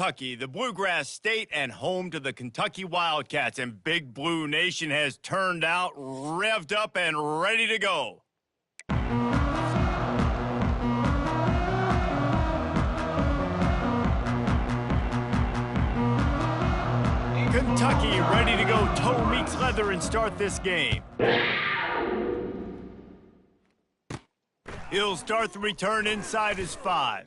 Kentucky, the Bluegrass State and home to the Kentucky Wildcats, and Big Blue Nation has turned out, revved up, and ready to go. Kentucky ready to go toe meets leather and start this game. He'll start the return inside his 5.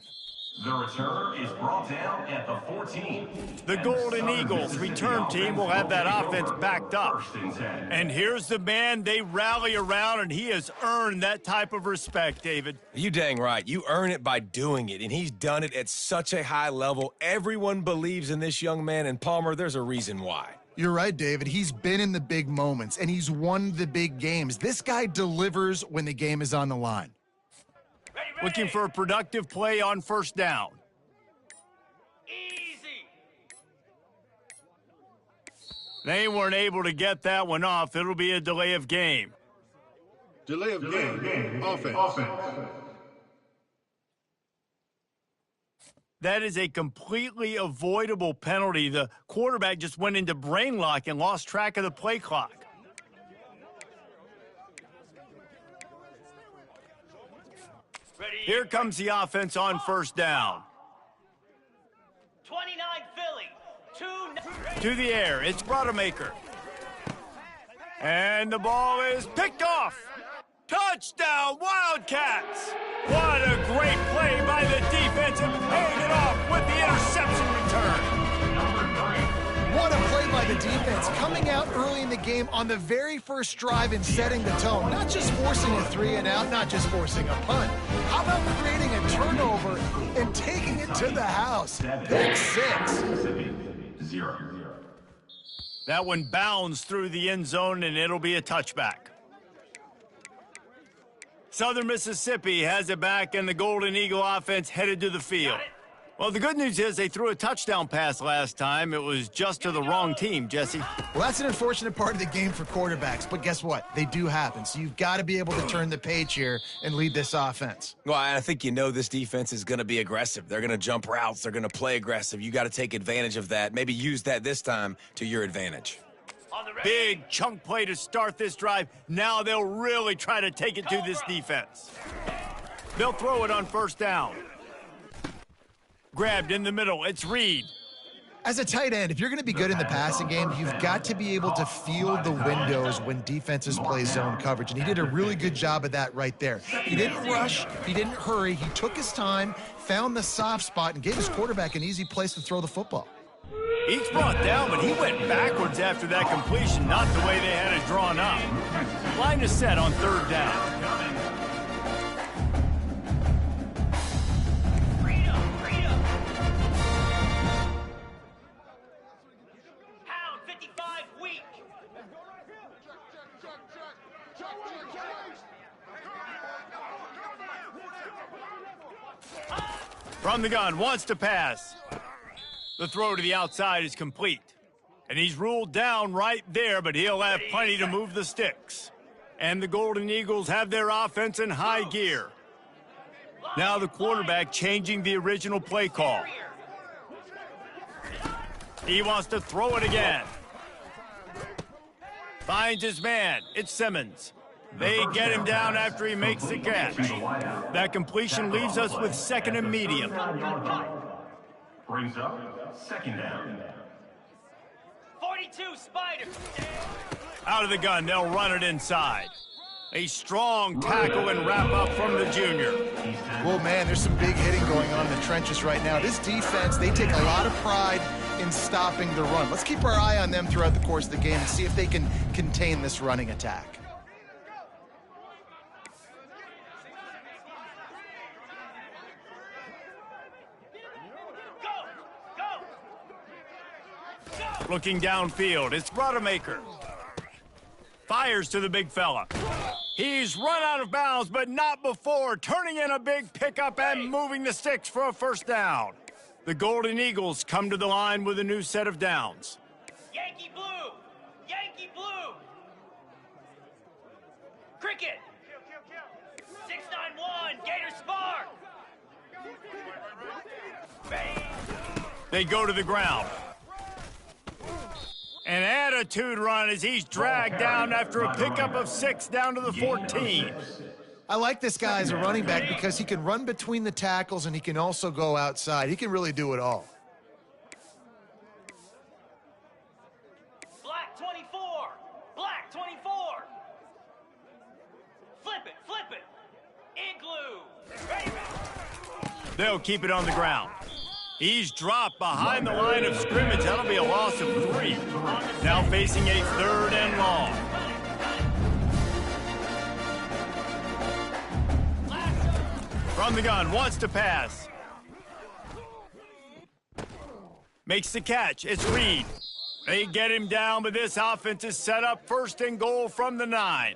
The return is brought down at the 14. The Golden Eagles return team will have that offense backed up. And here's the man they rally around, and he has earned that type of respect, David. You dang right. You earn it by doing it, and he's done it at such a high level. Everyone believes in this young man, and Palmer, there's a reason why. You're right, David. He's been in the big moments, and he's won the big games. This guy delivers when the game is on the line. Looking for a productive play on first down. Easy. They weren't able to get that one off. It'll be a delay of game. Delay of game. Offense. That is a completely avoidable penalty. The quarterback just went into brain lock and lost track of the play clock. Here comes the offense on first down. 29 Philly. To the air, it's Rodemaker. And the ball is picked off. Touchdown, Wildcats! What a great play by the defense, and paying it off with the interception return. What a play by the defense, coming out early in the game on the very first drive and setting the tone. Not just forcing a 3 and out, not just forcing a punt. How about creating a turnover and taking it to the house? Pick 6. 0. That one bounds through the end zone, and it'll be a touchback. Southern Mississippi has it back, and the Golden Eagle offense headed to the field. Well, the good news is they threw a touchdown pass last time. It was just to the wrong team, Jesse. Well, that's an unfortunate part of the game for quarterbacks, but guess what? They do happen. So you've got to be able to turn the page here and lead this offense. Well, I think you know this defense is going to be aggressive. They're going to jump routes. They're going to play aggressive. You got to take advantage of that. Maybe use that this time to your advantage. Big chunk play to start this drive. Now they'll really try to take it to this defense. They'll throw it on first down. Grabbed in the middle, it's Reed. As a tight end, if you're going to be good in the passing game, you've got to be able to field the windows when defenses play zone coverage, and he did a really good job of that right there. He didn't rush, he didn't hurry, he took his time, found the soft spot, and gave his quarterback an easy place to throw the football. He's brought down, but he went backwards after that completion, not the way they had it drawn up. Line is set on third down. From the gun, wants to pass. The throw to the outside is complete. And he's ruled down right there, but he'll have plenty to move the sticks. And the Golden Eagles have their offense in high gear. Now the quarterback changing the original play call. He wants to throw it again. Finds his man. It's Simmons. They get him down after he makes the catch. That completion leaves us with second and medium. Brings up second down. 42 Spider. Out of the gun, they'll run it inside. A strong tackle and wrap up from the junior. Well, man, there's some big hitting going on in the trenches right now. This defense, they take a lot of pride in stopping the run. Let's keep our eye on them throughout the course of the game and see if they can contain this running attack. Looking downfield, it's Rodemaker. Fires to the big fella. He's run out of bounds, but not before turning in a big pickup and moving the sticks for a first down. The Golden Eagles come to the line with a new set of downs. Yankee blue! Yankee blue! Cricket! 691, Gator Spark! They go to the ground. An attitude run as he's dragged down after a pickup of 6 down to the 14. I like this guy as a running back because he can run between the tackles and he can also go outside. He can really do it all. Black 24. Black 24. Flip it. Igloo. They'll keep it on the ground. He's dropped behind the line of scrimmage. That'll be a loss of 3. Now facing a 3rd and long. From the gun, wants to pass. Makes the catch. It's Reed. They get him down, but this offense is set up 1st and goal from the 9.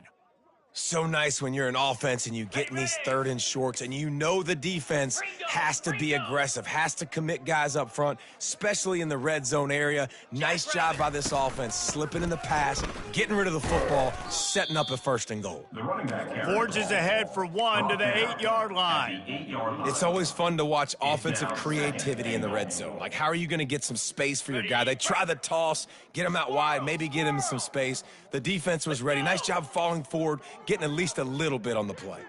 So nice when you're an offense and you get in these 3rd and shorts and you know the defense has to be aggressive, has to commit guys up front, especially in the red zone area. Nice job by this offense, slipping in the pass, getting rid of the football, setting up a 1st and goal. The running back carries. Forges ahead for 1 to the 8-yard line. 8-yard line. It's always fun to watch offensive creativity in the red zone. Like, how are you going to get some space for your guy? They try the toss, get him out wide, maybe get him some space. The defense was ready. Nice job falling forward, getting at least a little bit on the play.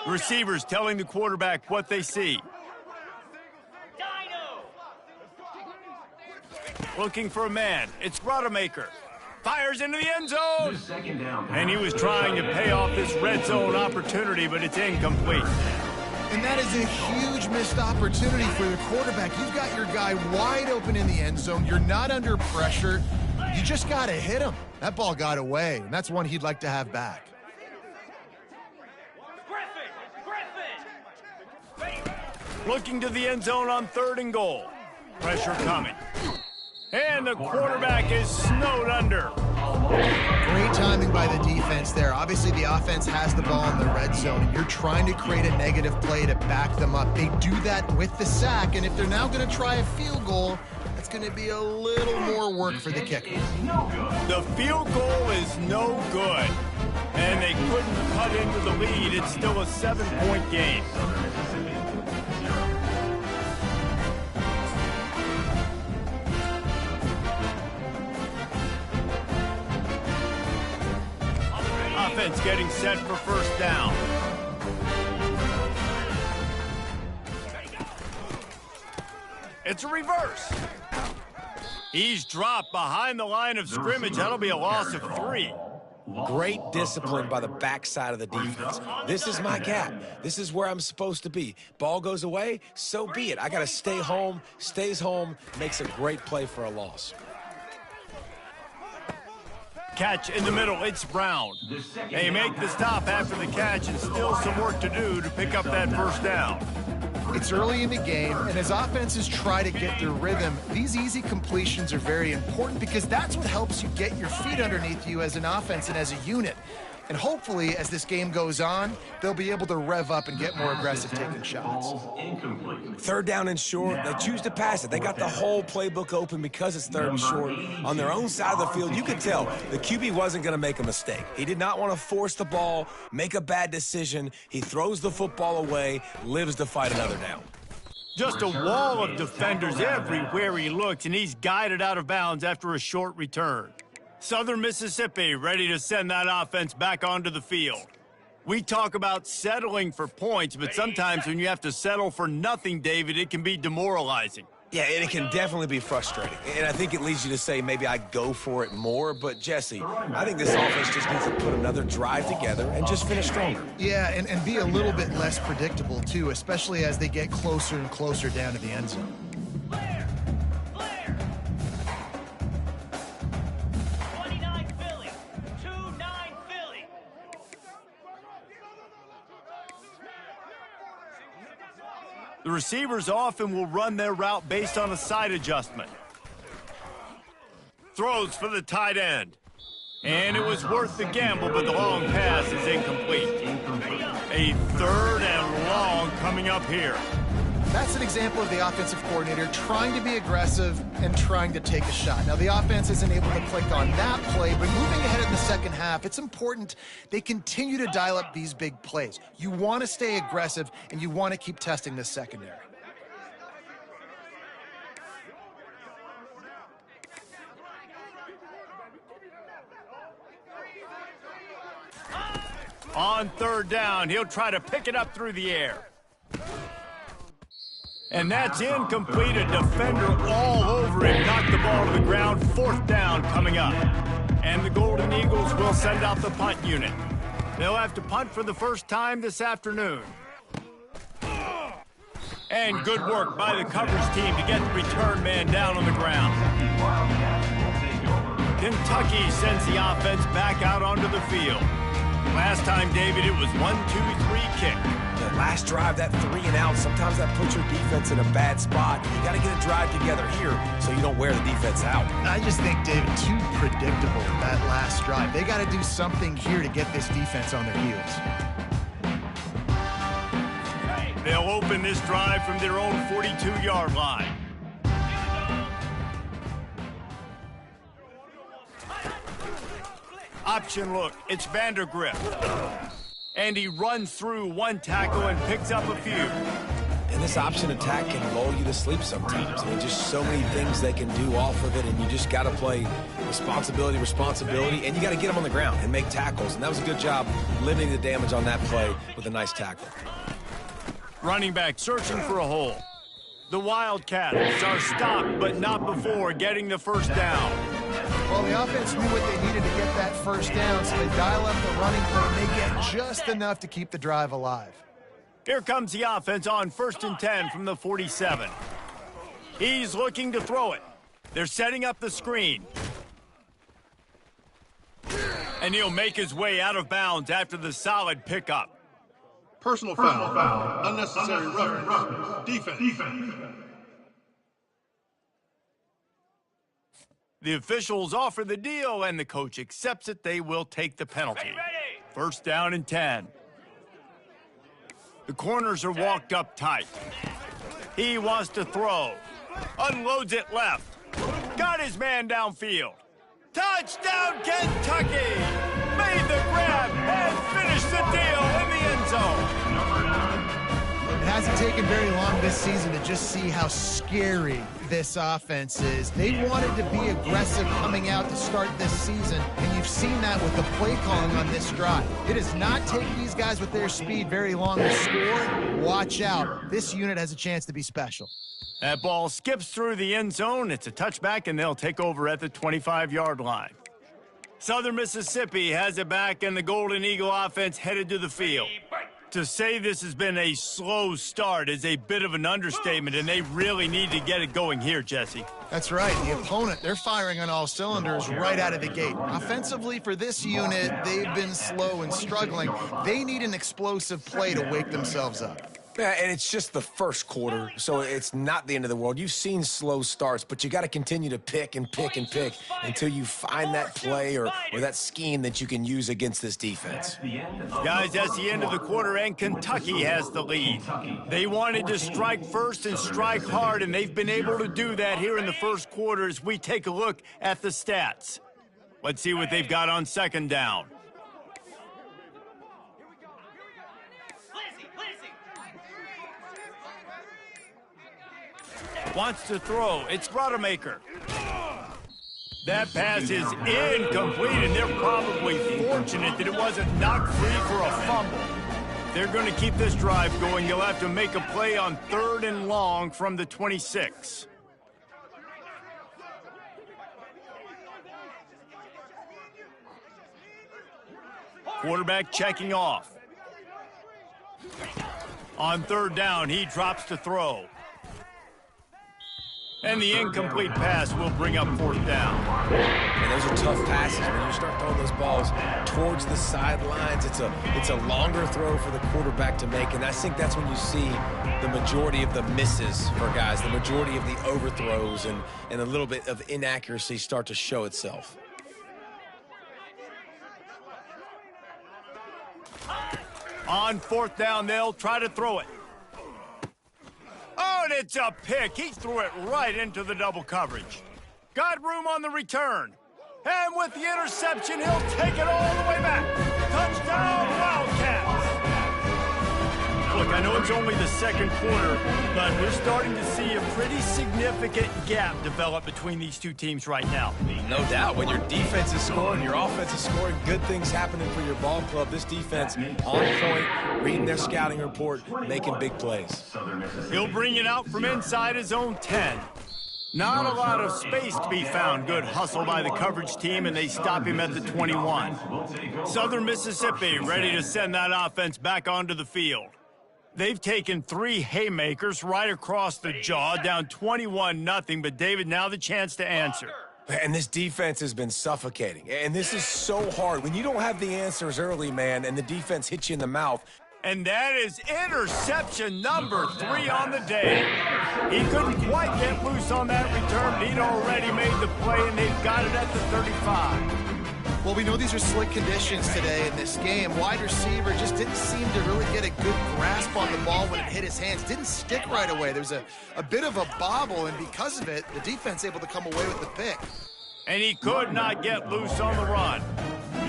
Receivers telling the quarterback what they see. Dino. Looking for a man. It's Rodemaker. Fires into the end zone. The 2nd down. And he was trying to pay off this red zone opportunity, but it's incomplete. And that is a huge missed opportunity for the quarterback. You've got your guy wide open in the end zone. You're not under pressure. You just got to hit him. That ball got away, and that's one he'd like to have back. Griffin. Looking to the end zone on 3rd and goal. Pressure coming. And the quarterback is snowed under. Great timing by the defense there. Obviously, the offense has the ball in the red zone, and you're trying to create a negative play to back them up. They do that with the sack, and if they're now going to try a field goal, it's going to be a little more work for the kicker. The field goal is no good. And they couldn't cut into the lead. It's still a 7-point game. Offense getting set for 1st down. It's a reverse. He's dropped behind the line of scrimmage. That'll be a loss of 3. Great discipline by the backside of the defense. This is my gap. This is where I'm supposed to be. Ball goes away, so be it. I got to stay home, stays home, makes a great play for a loss. Catch in the middle. It's Brown. They make the stop after the catch and still some work to do to pick up that 1st down. It's early in the game, and as offenses try to get their rhythm, these easy completions are very important because that's what helps you get your feet underneath you as an offense and as a unit. And hopefully, as this game goes on, they'll be able to rev up and get more aggressive taking shots. Incomplete. 3rd down and short, they choose to pass it. They got the whole playbook open because it's 3rd and short. On their own side of the field, you could tell the QB wasn't going to make a mistake. He did not want to force the ball, make a bad decision. He throws the football away, lives to fight another down. Just a wall of defenders everywhere he looks, and he's guided out of bounds after a short return. Southern Mississippi ready to send that offense back onto the field. We talk about settling for points, but sometimes when you have to settle for nothing, David, it can be demoralizing. Yeah, and it can definitely be frustrating. And I think it leads you to say maybe I go for it more. But, Jesse, I think this offense just needs to put another drive together and just finish stronger. Yeah, and be a little bit less predictable, too, especially as they get closer and closer down to the end zone. 29 Philly. 2-9 Philly. The receivers often will run their route based on a side adjustment. Throws for the tight end. And it was worth the gamble, but the long pass is incomplete. A 3rd and long coming up here. That's an example of the offensive coordinator trying to be aggressive and trying to take a shot. Now, the offense isn't able to click on that play, but moving ahead in the second half, it's important they continue to dial up these big plays. You want to stay aggressive, and you want to keep testing this secondary. On third down, he'll try to pick it up through the air. And that's incomplete. A defender all over him. Knocked the ball to the ground. Fourth down coming up. And the Golden Eagles will send out the punt unit. They'll have to punt for the first time this afternoon. And good work by the coverage team to get the return man down on the ground. Kentucky sends the offense back out onto the field. Last time, David, it was 1-2-3 kick. The last drive, that 3 and out, sometimes that puts your defense in a bad spot. You got to get a drive together here so you don't wear the defense out. I just think, David, too predictable, that last drive. They got to do something here to get this defense on their heels. They'll open this drive from their own 42-yard line. Option look, it's Vandergrift. And he runs through one tackle and picks up a few. And this option attack can lull you to sleep sometimes. I mean, just so many things they can do off of it, and you just got to play responsibility, and you got to get them on the ground and make tackles. And that was a good job limiting the damage on that play with a nice tackle. Running back searching for a hole. The Wildcats are stopped, but not before getting the first down. Well, the offense knew what they needed to get that first down, so they dial up the running play, and they get just enough to keep the drive alive. Here comes the offense on 1st and 10 from the 47. He's looking to throw it. They're setting up the screen. And he'll make his way out of bounds after the solid pickup. Personal foul. Unnecessary roughness. Defense. The officials offer the deal, and the coach accepts it. They will take the penalty. First down and 10. The corners are walked up tight. He wants to throw. Unloads it left. Got his man downfield. Touchdown, Kentucky! Made the grab and finished the deal in the end zone. It hasn't taken very long this season to just see how scary this offense is. They wanted to be aggressive coming out to start this season, and you've seen that with the play calling on this drive. It does not take these guys with their speed very long to score. Watch out. This unit has a chance to be special. That ball skips through the end zone. It's a touchback, and they'll take over at the 25-yard line. Southern Mississippi has it back, and the Golden Eagle offense headed to the field. To say this has been a slow start is a bit of an understatement, and they really need to get it going here, Jesse. That's right. The opponent, they're firing on all cylinders right out of the gate. Offensively, for this unit, they've been slow and struggling. They need an explosive play to wake themselves up. Yeah, and it's just the first quarter, so it's not the end of the world. You've seen slow starts, but you got to continue to pick and pick and pick until you find that play or that scheme that you can use against this defense. Guys, that's the end of the quarter, and Kentucky has the lead. They wanted to strike first and strike hard, and they've been able to do that here in the first quarter as we take a look at the stats. Let's see what they've got on second down. Wants to throw. It's Rodemaker. That pass is incomplete, and they're probably fortunate that it wasn't knocked free for a fumble. They're going to keep this drive going. You'll have to make a play on 3rd and long from the 26. Quarterback checking off. On 3rd down, he drops to throw. And the incomplete pass will bring up 4th down. And those are tough passes. When you start throwing those balls towards the sidelines, it's a longer throw for the quarterback to make. And I think that's when you see the majority of the misses for guys, the majority of the overthrows and a little bit of inaccuracy start to show itself. On 4th down, they'll try to throw it. Oh, and it's a pick. He threw it right into the double coverage. Got room on the return. And with the interception, he'll take it all the way back. Touchdown, Wildcats. look, I know it's only the second quarter, but we're starting to see a pretty significant gap develop between these two teams right now. No doubt. When your defense is scoring, your offense is scoring, good things happening for your ball club. This defense on point, reading their scouting report, making big plays. He'll bring it out from inside his own 10. Not a lot of space to be found. Good hustle by the coverage team, and they stop him at the 21. Southern Mississippi ready to send that offense back onto the field. They've taken 3 haymakers right across the jaw, down 21-0, but David, now the chance to answer. And this defense has been suffocating. And this is so hard. When you don't have the answers early, man, and the defense hits you in the mouth. And that is interception number 3 on the day. He couldn't quite get loose on that return, but he'd already made the play, and they've got it at the 35. Well, we know these are slick conditions today in this game. Wide receiver just didn't seem to really get a good grasp on the ball when it hit his hands. Didn't stick right away. There was a bit of a bobble, and because of it, the defense able to come away with the pick. And he could not get loose on the run.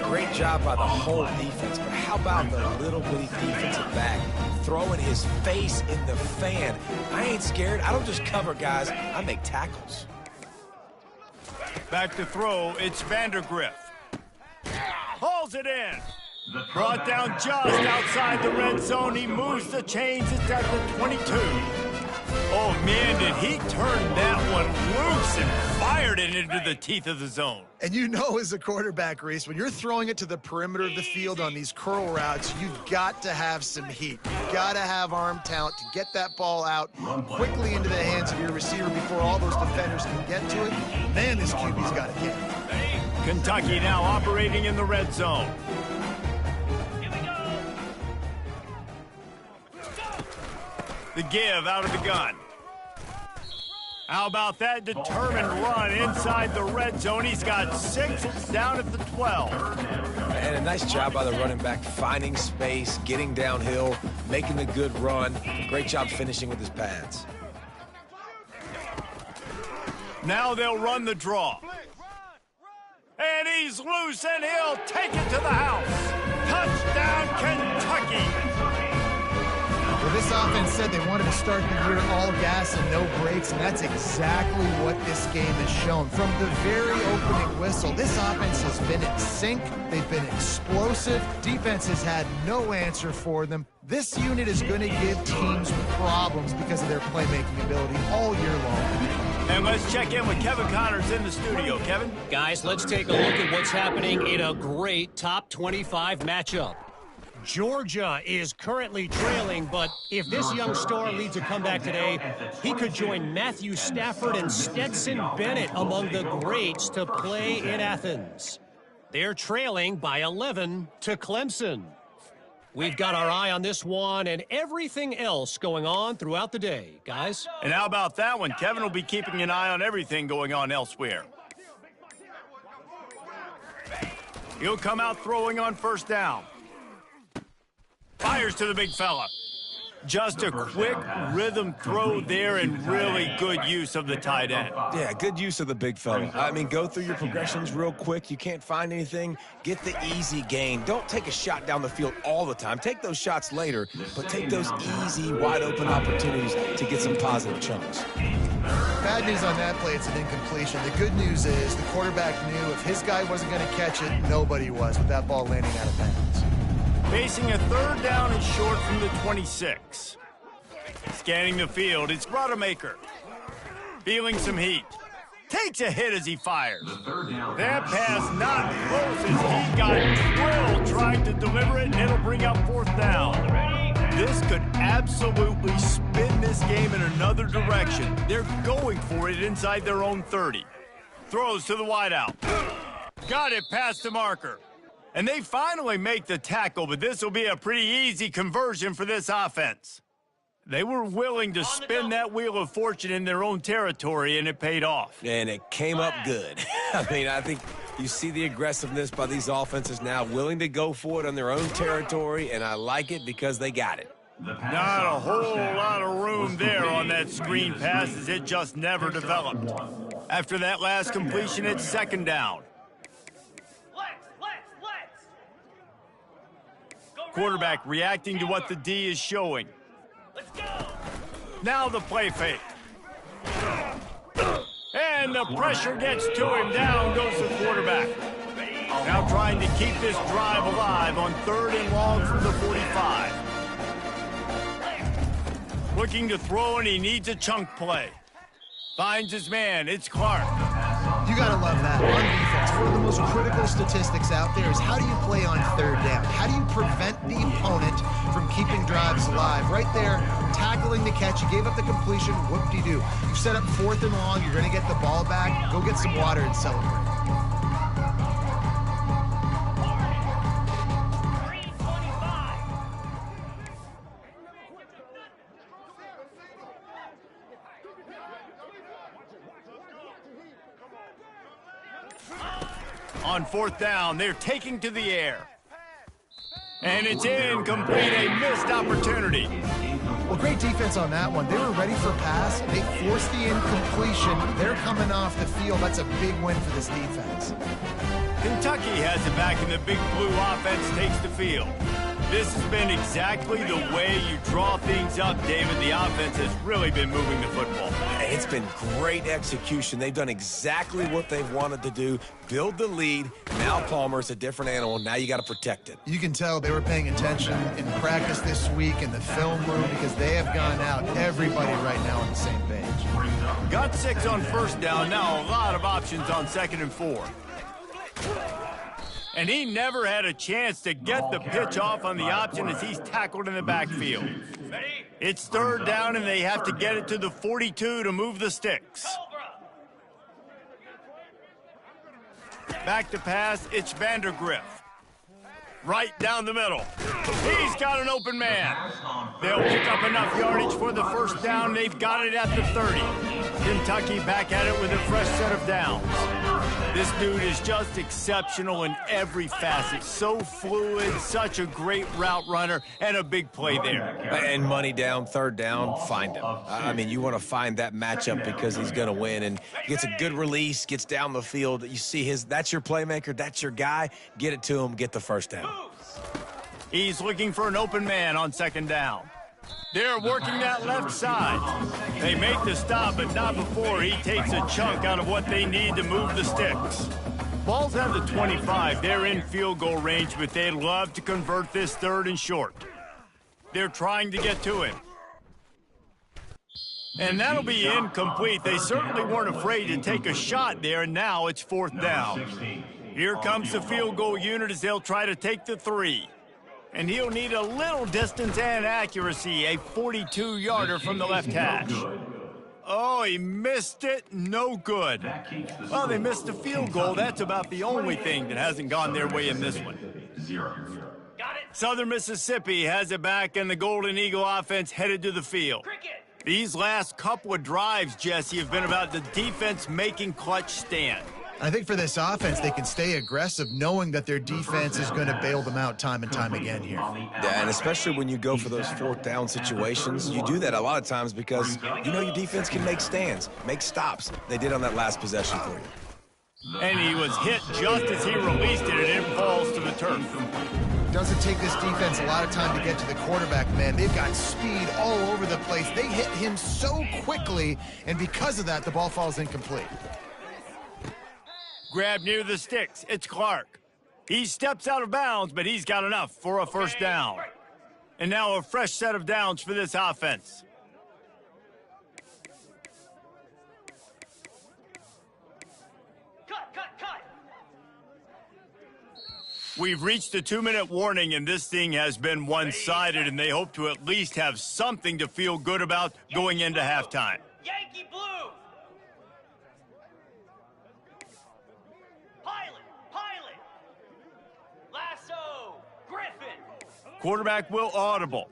Great job by the whole defense, but how about the little bitty defensive back throwing his face in the fan? I ain't scared. I don't just cover guys. I make tackles. Back to throw, it's Vandergriff. Hauls it in. Brought down just outside the red zone. He moves the chains. It's at the 22. Oh, man, did he turn that one loose and fired it into the teeth of the zone. And you know, as a quarterback, Reese, when you're throwing it to the perimeter of the field on these curl routes, you've got to have some heat. You've got to have arm talent to get that ball out quickly into the hands of your receiver before all those defenders can get to it. Man, this QB's got a game. Kentucky now operating in the red zone. Here we go. The give out of the gun. How about that determined run inside the red zone? He's got 6. It's down at the 12. And a nice job by the running back, finding space, getting downhill, making a good run. Great job finishing with his pads. Now they'll run the draw. And he's loose, and he'll take it to the house. Touchdown, Kentucky. Well, this offense said they wanted to start the year all gas and no brakes, and that's exactly what this game has shown. From the very opening whistle, this offense has been in sync. They've been explosive. Defense has had no answer for them. This unit is going to give teams problems because of their playmaking ability all year long. And let's check in with Kevin Connors in the studio. Kevin? Guys, let's take a look at what's happening in a great top 25 matchup. Georgia is currently trailing, but if this young star leads a comeback today, he could join Matthew Stafford and Stetson Bennett among the greats to play in Athens. They're trailing by 11 to Clemson. We've got our eye on this one and everything else going on throughout the day, guys. And how about that one? Kevin will be keeping an eye on everything going on elsewhere. He'll come out throwing on first down. Fires to the big fella. Just a quick rhythm throw there and really good use of the tight end. Yeah, good use of the big fella. I mean, go through your progressions real quick. You can't find anything. Get the easy gain. Don't take a shot down the field all the time. Take those shots later, but take those easy, wide-open opportunities to get some positive chunks. Bad news on that play, it's an incompletion. The good news is the quarterback knew if his guy wasn't going to catch it, nobody was with that ball landing out of bounds. Facing a third down and short from the 26. Scanning the field, it's Rodemaker. Feeling some heat. Takes a hit as he fires. That pass not close as he got drilled trying to deliver it, and it'll bring up fourth down. This could absolutely spin this game in another direction. They're going for it inside their own 30. Throws to the wideout. Got it past the marker. And they finally make the tackle, but this will be a pretty easy conversion for this offense. They were willing to spin that wheel of fortune in their own territory, and it paid off. And it came up good. I mean, I think you see the aggressiveness by these offenses now, willing to go for it on their own territory, and I like it because they got it. Not a whole lot of room there on that screen pass as it just never developed. After that last completion, it's second down. Let's. Quarterback reacting to what the D is showing. Let's go. Now the play fake. And the pressure gets to him. Down goes the quarterback. Now trying to keep this drive alive on 3rd and long from the 45. Looking to throw, and he needs a chunk play. Finds his man. It's Clark. You got to love that on defense. One of the most critical statistics out there is how do you play on 3rd down? How do you prevent the opponent from keeping drives alive? Right there, tackling the catch. You gave up the completion. Whoop-de-doo. You set up 4th and long. You're going to get the ball back. Go get some water and celebrate. On 4th down, they're taking to the air. And it's incomplete, a missed opportunity. Well, great defense on that one. They were ready for pass. They forced the incompletion. They're coming off the field. That's a big win for this defense. Kentucky has it back, and the Big Blue offense takes the field. This has been exactly the way you draw things up, David. The offense has really been moving the football. It's been great execution. They've done exactly what they've wanted to do. Build the lead. Now Palmer's a different animal. Now you got to protect it. You can tell they were paying attention in practice this week in the film room because they have gone out, everybody right now on the same page. Got 6 on 1st down. Now a lot of options on 2nd and 4. And he never had a chance to get the pitch off on the option as he's tackled in the backfield. It's 3rd down, and they have to get it to the 42 to move the sticks. Back to pass, it's Vandergriff. Right down the middle. He's got an open man. They'll pick up enough yardage for the 1st down. They've got it at the 30. Kentucky back at it with a fresh set of downs. This dude is just exceptional in every facet. So fluid, such a great route runner, and a big play there. And money down, 3rd down, find him. I mean, you want to find that matchup because he's going to win. And gets a good release, gets down the field. You see that's your playmaker, that's your guy. Get it to him, get the 1st down. He's looking for an open man on 2nd down. They're working that left side. They make the stop, but not before he takes a chunk out of what they need to move the sticks. Ball's at the 25. They're in field goal range, but they'd love to convert this 3rd and short. They're trying to get to him. And that'll be incomplete. They certainly weren't afraid to take a shot there, and now it's 4th down. Here comes the field goal unit as they'll try to take the 3. And he'll need a little distance and accuracy, a 42-yarder from the left hash. Oh, he missed it. No good. Well, they missed the field goal. That's about the only thing that hasn't gone their way in this one. Southern Mississippi has it back, and the Golden Eagle offense headed to the field. These last couple of drives, Jesse, have been about the defense making clutch stand. I think for this offense, they can stay aggressive knowing that their defense is going to bail them out time and time again here. Yeah, and especially when you go for those 4th down situations, you do that a lot of times because you know your defense can make stands, make stops. They did on that last possession for you. And he was hit just as he released it, and it falls to the turf. Doesn't take this defense a lot of time to get to the quarterback, man. They've got speed all over the place. They hit him so quickly, and because of that, the ball falls incomplete. Grab near the sticks. It's Clark. He steps out of bounds, but he's got enough for a 1st down. And now a fresh set of downs for this offense. Cut. We've reached a 2-minute warning, and this thing has been one-sided, and they hope to at least have something to feel good about going into halftime. Yankee Blue. Pilot. Lasso. Griffin. Quarterback will audible.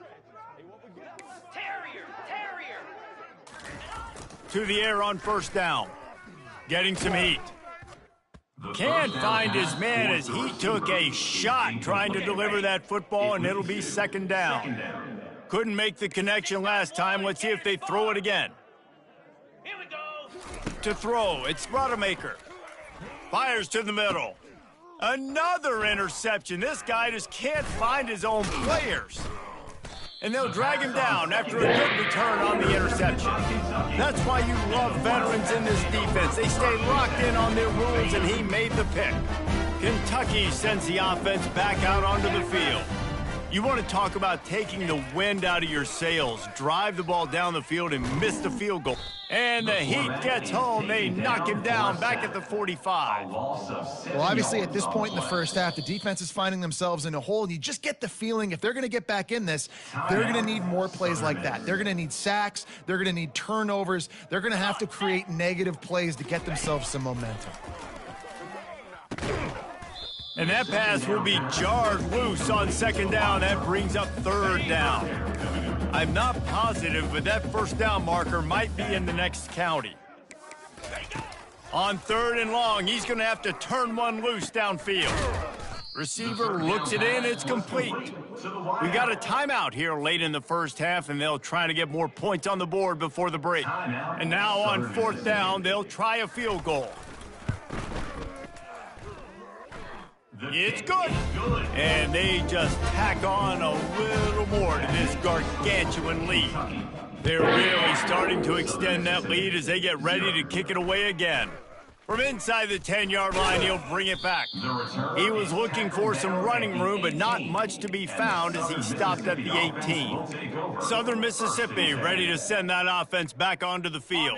Terrier. To the air on 1st down. Getting some heat. Can't find his man as he took a shot trying to deliver that football, and it'll be 2nd down. Couldn't make the connection last time. Let's see if they throw it again. Here we go. To throw, it's Rodemaker. Fires to the middle. Another interception. This guy just can't find his own players. and they'll drag him down after a good return on the interception. That's why you love veterans in this defense. They stay locked in on their rules, and he made the pick. Kentucky sends the offense back out onto the field. You want to talk about taking the wind out of your sails. Drive the ball down the field and miss the field goal. And the Heat gets home. They knock him down back at the 45. Well, obviously, at this point in the first half, the defense is finding themselves in a hole, and you just get the feeling if they're going to get back in this, they're going to need more plays like that. They're going to need sacks. They're going to need turnovers. They're going to have to create negative plays to get themselves some momentum. And that pass will be jarred loose on second down. That brings up third down. I'm not positive, but that first down marker might be in the next county. On third and long, he's going to have to turn one loose downfield. Receiver looks it in. It's complete. We got a timeout here late in the first half, and they'll try to get more points on the board before the break. And now on fourth down, they'll try a field goal. It's good. And they just tack on a little more to this gargantuan lead. They're really starting to extend that lead as they get ready to kick it away again. From inside the 10-yard line, he'll bring it back. He was looking for some running room, but not much to be found as he stopped at the 18. Southern Mississippi ready to send that offense back onto the field.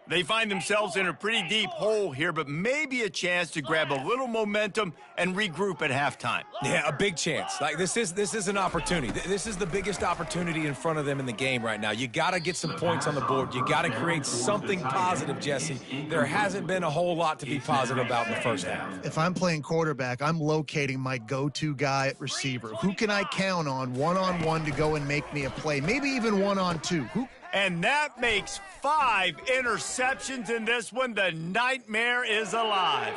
They find themselves in a pretty deep hole here, but maybe a chance to grab a little momentum and regroup at halftime. Yeah, a big chance. Like this is an opportunity. This is the biggest opportunity in front of them in the game right now. You got to get some points on the board. You got to create something positive, Jesse. There hasn't been a whole lot to be positive about in the first half. If I'm playing quarterback, I'm locating my go-to guy at receiver. Who can I count on one-on-one to go and make me a play? Maybe even one-on-two. And that makes 5 interceptions in this one. The nightmare is alive.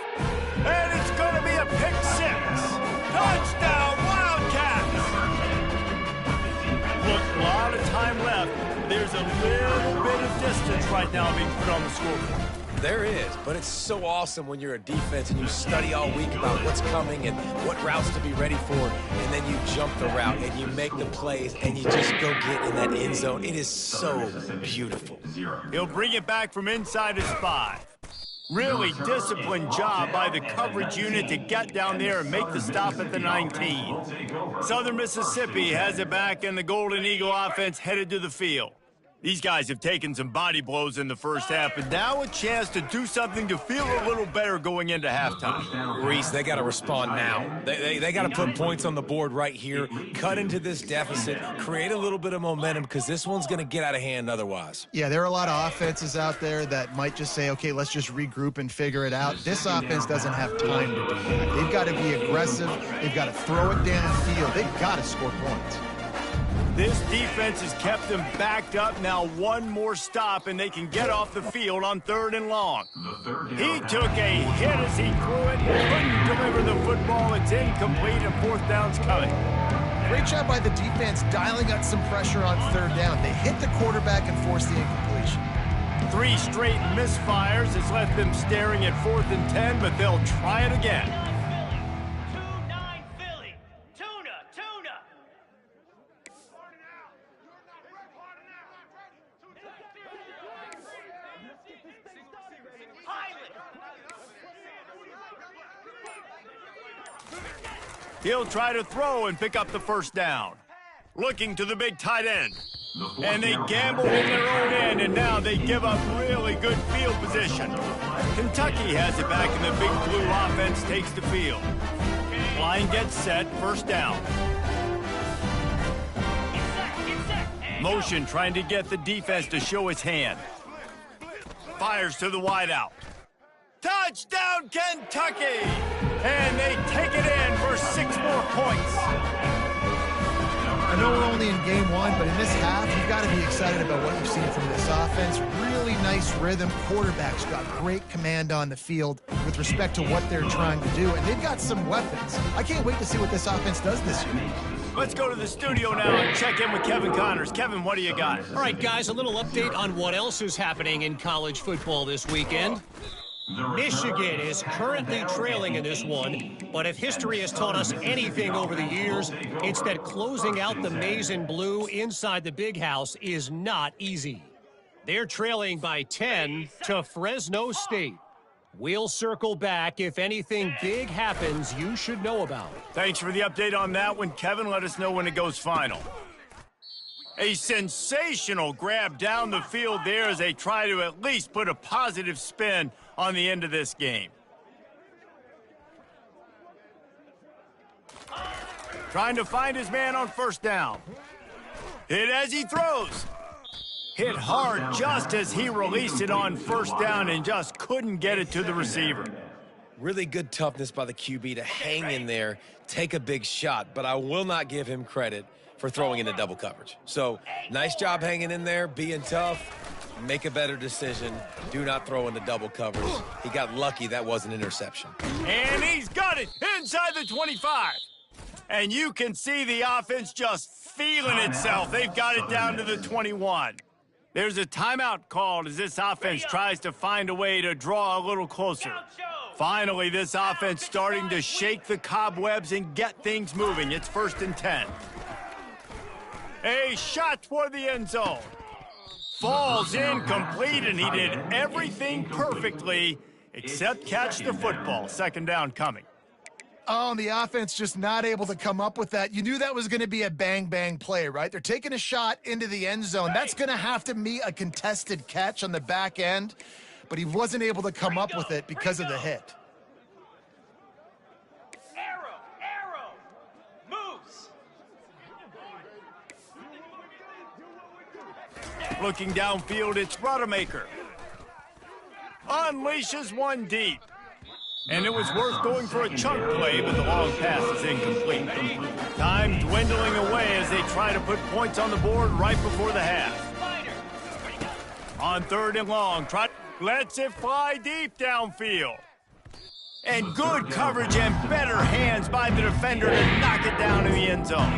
And it's going to be a pick 6. Touchdown, Wildcats! Look, a lot of time left. There's a little bit of distance right now being put on the scoreboard. There is, but it's so awesome when you're a defense and you study all week about what's coming and what routes to be ready for, and then you jump the route and you make the plays and you just go get in that end zone. It is so beautiful. He'll bring it back from inside his 5. Really disciplined job by the coverage unit to get down there and make the stop at the 19. Southern Mississippi has it back, and the Golden Eagle offense headed to the field. These guys have taken some body blows in the first half, but now a chance to do something to feel a little better going into halftime. Reese, they got to respond now. They got to put points on the board right here, cut into this deficit, create a little bit of momentum, because this one's going to get out of hand otherwise. Yeah, there are a lot of offenses out there that might just say, okay, let's just regroup and figure it out. This offense doesn't have time to do that. They've got to be aggressive. They've got to throw it downfield. They've got to score points. This defense has kept them backed up. Now one more stop, and they can get off the field on third and long. He took a hit as he threw it. Couldn't deliver the football. It's incomplete, and fourth down's coming. Great job by the defense dialing up some pressure on third down. They hit the quarterback and forced the incompletion. 3 straight misfires has left them staring at 4th and 10, but they'll try it again. 2-9 Philly. Tuna. He'll try to throw and pick up the first down. Looking to the big tight end. And they gambled in their own end, and now they give up really good field position. Kentucky has it back, and the big blue offense takes the field. Line gets set, first down. Motion trying to get the defense to show its hand. Fires to the wideout. Touchdown, Kentucky! And they take it in for 6 more points. I know we're only in game 1, but in this half, you've got to be excited about what you've seen from this offense. Really nice rhythm. Quarterback's got great command on the field with respect to what they're trying to do, and they've got some weapons. I can't wait to see what this offense does this year. Let's go to the studio now and check in with Kevin Connors. Kevin, what do you got? All right, guys, a little update on what else is happening in college football this weekend. Michigan is currently trailing in this one, but if history has taught us anything over the years, it's that closing out the maize and blue inside the big house is not easy. They're trailing by 10 to Fresno State. We'll circle back if anything big happens you should know about. Thanks for the update on that one, Kevin. Let us know when it goes final. A sensational grab down the field there as they try to at least put a positive spin on the end of this game. Trying to find his man on first down. Hit as he throws. Hit hard just as he released it on first down and just couldn't get it to the receiver. Really good toughness by the QB to hang in there, take a big shot, but I will not give him credit for throwing into double coverage. So, nice job hanging in there, being tough, make a better decision, do not throw into double coverage. He got lucky that was an interception. And he's got it inside the 25. And you can see the offense just feeling itself. They've got it down to the 21. There's a timeout called as this offense tries to find a way to draw a little closer. Finally, this offense starting to shake the cobwebs and get things moving. It's 1st and 10. A shot for the end zone. Falls incomplete, and he did everything perfectly except catch the football. 2nd down coming. Oh, and the offense just not able to come up with that. You knew that was going to be a bang-bang play, right? They're taking a shot into the end zone. That's going to have to be a contested catch on the back end, but he wasn't able to come up with it because of the hit. Arrow, moves. Looking downfield, it's Rodemaker. Unleashes one deep. And it was worth going for a chunk play, but the long pass is incomplete. Time dwindling away as they try to put points on the board right before the half. On 3rd and long, lets it fly deep downfield. And good coverage and better hands by the defender to knock it down in the end zone.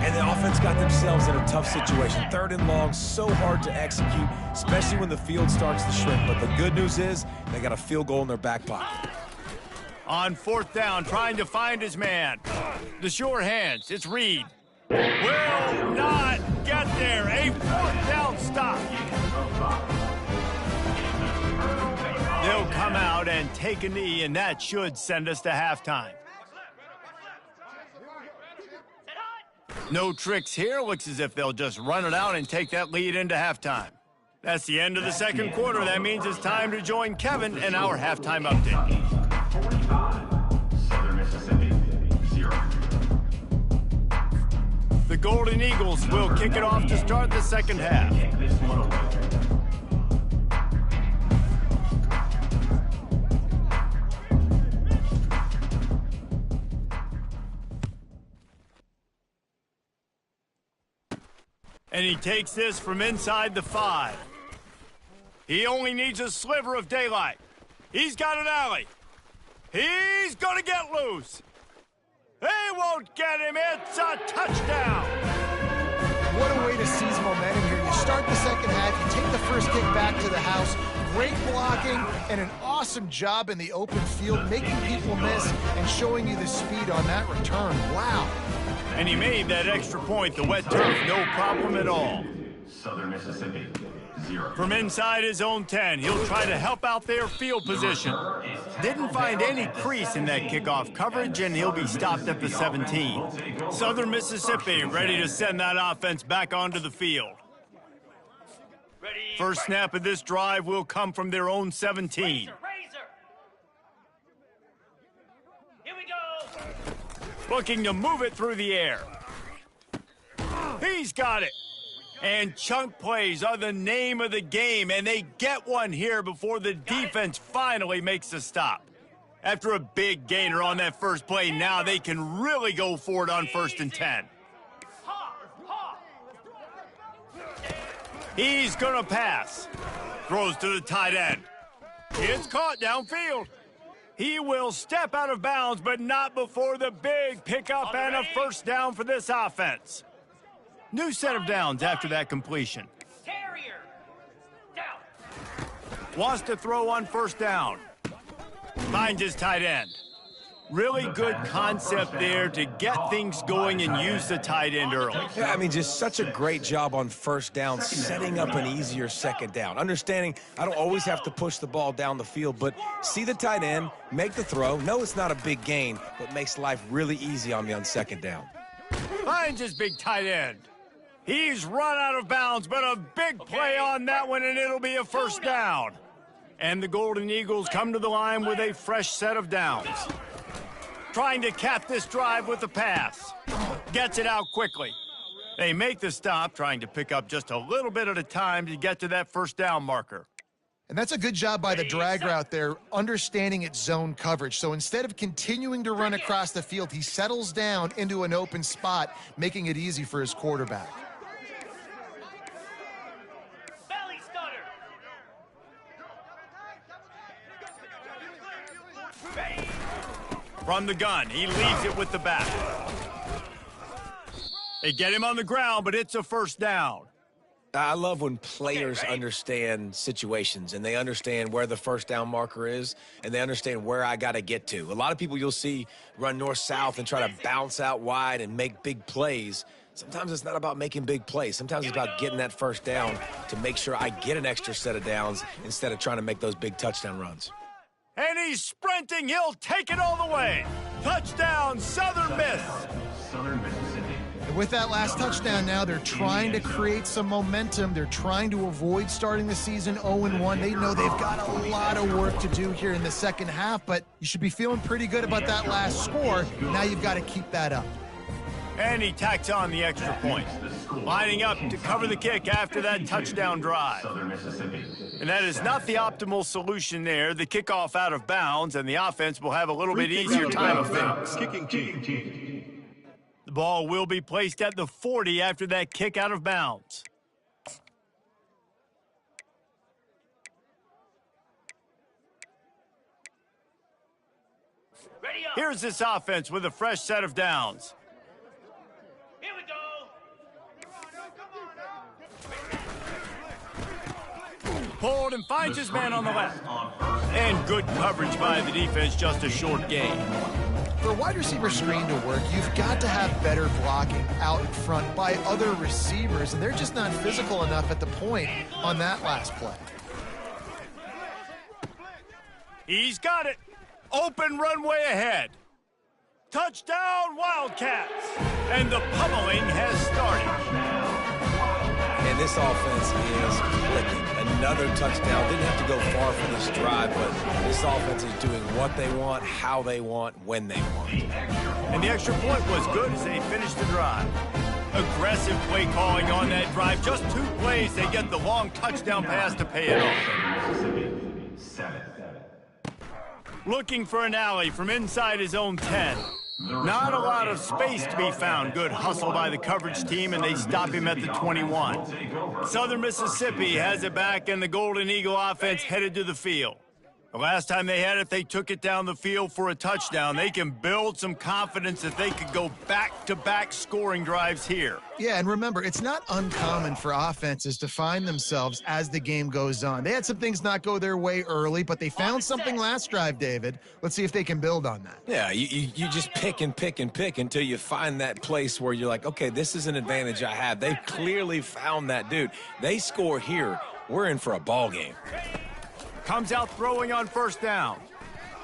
And the offense got themselves in a tough situation. 3rd and long, so hard to execute, especially when the field starts to shrink. But the good news is they got a field goal in their back pocket. On 4th down, trying to find his man. The sure hands, it's Reed. Will not get there. A 4th down stop. They'll come out and take a knee, and that should send us to halftime. No tricks here. Looks as if they'll just run it out and take that lead into halftime. That's the end of the 2nd quarter. That means it's time to join Kevin and our halftime update. 45, Southern Mississippi, 0. The Golden Eagles will kick it off to start the 2nd half. Take this one away. And he takes this from inside the 5. He only needs a sliver of daylight. He's got an alley. He's going to get loose. They won't get him. It's a touchdown. What a way to seize momentum here. You start the 2nd half, you take the first kick back to the house, great blocking, and an awesome job in the open field, making people miss and showing you the speed on that return. Wow. And he made that extra point, the wet turf, no problem at all. Southern Mississippi, 0. From inside his own 10, he'll try to help out their field position. Didn't find any crease in that kickoff coverage, and he'll be stopped at the 17. Southern Mississippi ready to send that offense back onto the field. First snap of this drive will come from their own 17. Here we go. Looking to move it through the air. He's got it. And chunk plays are the name of the game, and they get one here before the defense finally makes a stop. After a big gainer on that first play, now they can really go for it on 1st and 10. He's gonna pass. Throws to the tight end. It's caught downfield. He will step out of bounds, but not before the big pickup and a 1st down for this offense. New set of downs after that completion. Terrier. Down. Wants to throw on 1st down. Finds his tight end. Really good concept there to get things going and use the tight end early. Yeah, I mean, just such a great job on first down, setting up an easier second down. Understanding I don't always have to push the ball down the field, but see the tight end, make the throw. No, it's not a big gain, but makes life really easy on me on second down. Finds his big tight end. He's run out of bounds, but a big play on that one, and it'll be a first down. And the Golden Eagles come to the line with a fresh set of downs. Trying to cap this drive with the pass. Gets it out quickly. They make the stop, trying to pick up just a little bit at a time to get to that first down marker. And that's a good job by the drag route there, understanding its zone coverage. So instead of continuing to run across the field, he settles down into an open spot, making it easy for his quarterback. Belly stutter. From the gun, he leaves it with the back. They get him on the ground, but it's a first down. I love when players understand situations and they understand where the first down marker is and they understand where I got to get to. A lot of people you'll see run north-south and try to bounce out wide and make big plays. Sometimes it's not about making big plays. Sometimes it's about getting that first down to make sure I get an extra set of downs instead of trying to make those big touchdown runs. And he's sprinting. He'll take it all the way. Touchdown, Southern Miss. Southern Mississippi. And with that last touchdown now, they're trying to create some momentum. They're trying to avoid starting the season 0-1. They know they've got a lot of work to do here in the second half, but you should be feeling pretty good about that last score. Now you've got to keep that up. And he tacks on the extra point, lining up to cover the kick after that touchdown drive. Southern Mississippi. And that is not the optimal solution there. The kickoff out of bounds, and the offense will have a little bit easier time of things. Kicking team. The ball will be placed at the 40 after that kick out of bounds. Ready up. Here's this offense with a fresh set of downs. Here we go. Pulled and finds his man on the left. And good coverage by the defense, just a short gain. For a wide receiver screen to work, you've got to have better blocking out in front by other receivers, and they're just not physical enough at the point on that last play. He's got it. Open runway ahead. Touchdown, Wildcats. And the pummeling has started. And this offense is clicking. Another touchdown. Didn't have to go far for this drive, but this offense is doing what they want, how they want, when they want. And the extra point was good as they finished the drive. Aggressive play calling on that drive. Just 2 plays, they get the long touchdown pass to pay it off. Mississippi. 7. Looking for an alley from inside his own 10. Not a lot of space to be found. Good hustle by the coverage team, and they stop him at the 21. Southern Mississippi has it back, and the Golden Eagle offense headed to the field. The last time they had it, they took it down the field for a touchdown. They can build some confidence that they could go back-to-back scoring drives here. Yeah, and remember, it's not uncommon for offenses to find themselves as the game goes on. They had some things not go their way early, but they found something last drive, David. Let's see if they can build on that. Yeah, you just pick and pick and pick until you find that place where you're like, okay, this is an advantage I have. They've clearly found that, dude. They score here, we're in for a ball game. Comes out throwing on first down.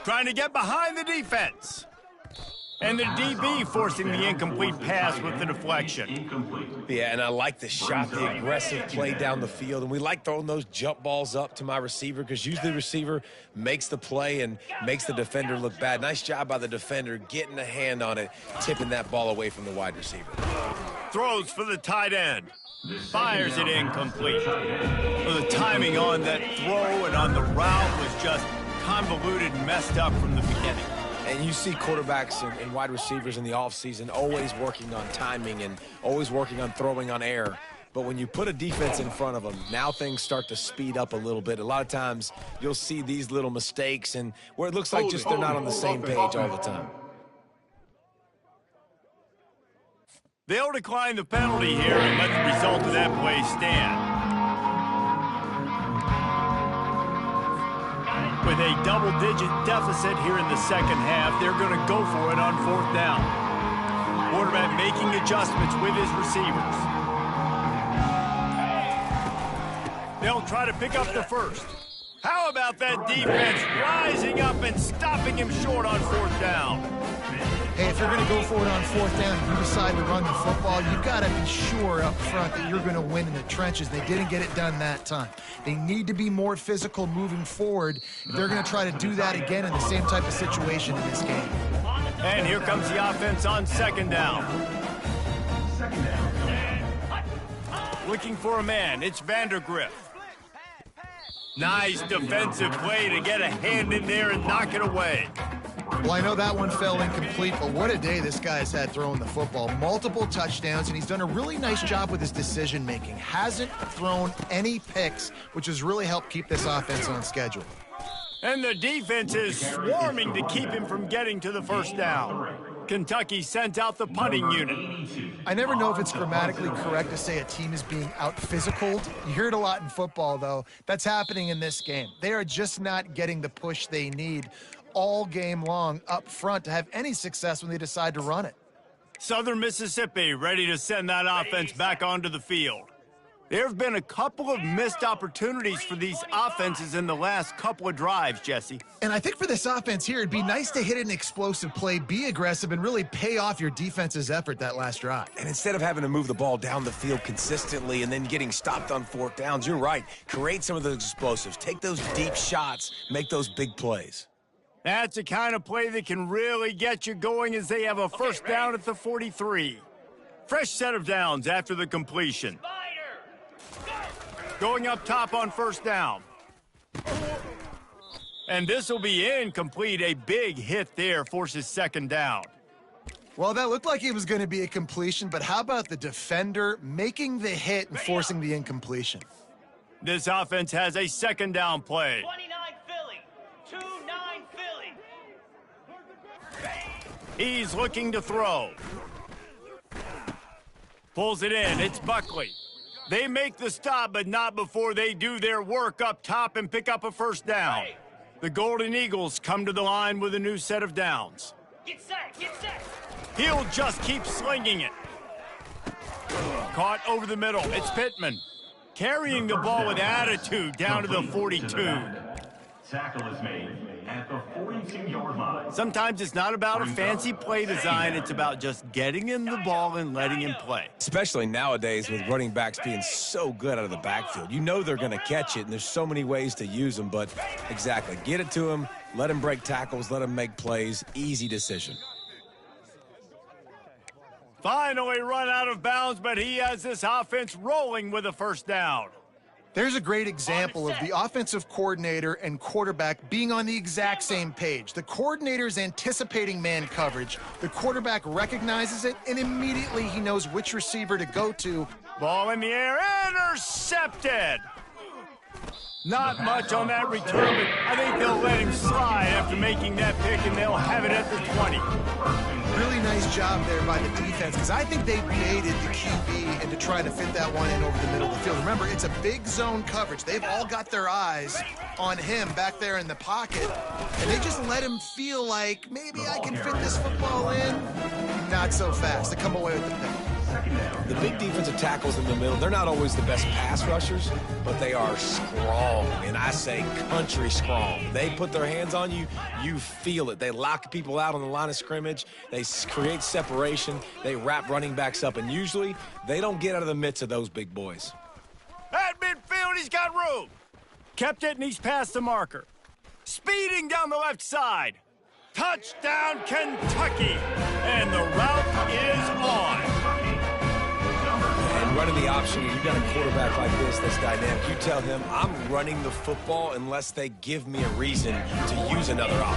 Trying to get behind the defense. And the DB forcing the incomplete pass with the deflection. Yeah, and I like the shot, the aggressive play down the field. And we like throwing those jump balls up to my receiver because usually the receiver makes the play and makes the defender look bad. Nice job by the defender getting a hand on it, tipping that ball away from the wide receiver. Throws for the tight end. Fires it incomplete. Well, the timing on that throw and on the route was just convoluted and messed up from the beginning. And you see quarterbacks and wide receivers in the offseason always working on timing and always working on throwing on air. But when you put a defense in front of them, now things start to speed up a little bit. A lot of times you'll see these little mistakes and where it looks like just they're not on the same page all the time. They'll decline the penalty here and let the result of that play stand. With With a double-digit deficit here in the second half, they're going to go for it on 4th down. Quarterback making adjustments with his receivers. They'll try to pick up the first. How about that defense rising up and stopping him short on 4th down? Hey, if you're going to go for it on 4th down and you decide to run the football, you've got to be sure up front that you're going to win in the trenches. They didn't get it done that time. They need to be more physical moving forward if they're going to try to do that again in the same type of situation in this game. And here comes the offense on 2nd down. Looking for a man, it's Vandergriff. Nice defensive play to get a hand in there and knock it away. Well, I know that one fell incomplete, but what a day this guy's had throwing the football. Multiple touchdowns, and he's done a really nice job with his decision-making. Hasn't thrown any picks, which has really helped keep this offense on schedule. And the defense is swarming to keep him from getting to the 1st down. Kentucky sent out the punting unit. I never know if it's grammatically correct to say a team is being out-physicaled. You hear it a lot in football, though. That's happening in this game. They are just not getting the push they need all game long up front to have any success when they decide to run it. Southern Mississippi ready to send that offense back onto the field. There have been a couple of missed opportunities for these offenses in the last couple of drives, Jesse. And I think for this offense here, it'd be nice to hit an explosive play, be aggressive, and really pay off your defense's effort that last drive. And instead of having to move the ball down the field consistently and then getting stopped on 4th downs, you're right. Create some of those explosives. Take those deep shots. Make those big plays. That's the kind of play that can really get you going as they have a 1st down at the 43. Fresh set of downs after the completion. Going up top on 1st down. And this will be incomplete. A big hit there forces 2nd down. Well, that looked like it was going to be a completion, but how about the defender making the hit and forcing the incompletion? This offense has a 2nd down play. 29 Philly. 2-9 Philly. He's looking to throw. Pulls it in. It's Buckley. They make the stop, but not before they do their work up top and pick up a 1st down. The Golden Eagles come to the line with a new set of downs. Get set, get set. He'll just keep slinging it. Caught over the middle. It's Pittman. Carrying the ball with attitude down to the 42. Tackle is made at the 42-yard line. Sometimes it's not about a fancy play design. It's about just getting him the ball and letting him play. Especially nowadays with running backs being so good out of the backfield. You know they're going to catch it, and there's so many ways to use them. But exactly, get it to him, let him break tackles, let him make plays. Easy decision. Finally run out of bounds, but he has this offense rolling with a 1st down. There's a great example of the offensive coordinator and quarterback being on the exact same page. The coordinator's anticipating man coverage. The quarterback recognizes it, and immediately he knows which receiver to go to. Ball in the air, intercepted. Not much on that return, but I think they'll let him slide after making that pick, and they'll have it at the 20. Really nice job there by the defense, because I think they baited the QB and to try to fit that one in over the middle of the field. Remember, it's a big zone coverage. They've all got their eyes on him back there in the pocket, and they just let him feel like, maybe I can fit this football in. Not so fast. They come away with the pick. The big defensive tackles in the middle, they're not always the best pass rushers, but they are strong, and I say country strong. They put their hands on you, you feel it. They lock people out on the line of scrimmage. They create separation. They wrap running backs up, and usually they don't get out of the midst of those big boys. At midfield, he's got room. Kept it, and he's past the marker. Speeding down the left side. Touchdown, Kentucky. And the route is on. And running the option, you got a quarterback like this that's dynamic. You tell him, I'm running the football unless they give me a reason to use another option.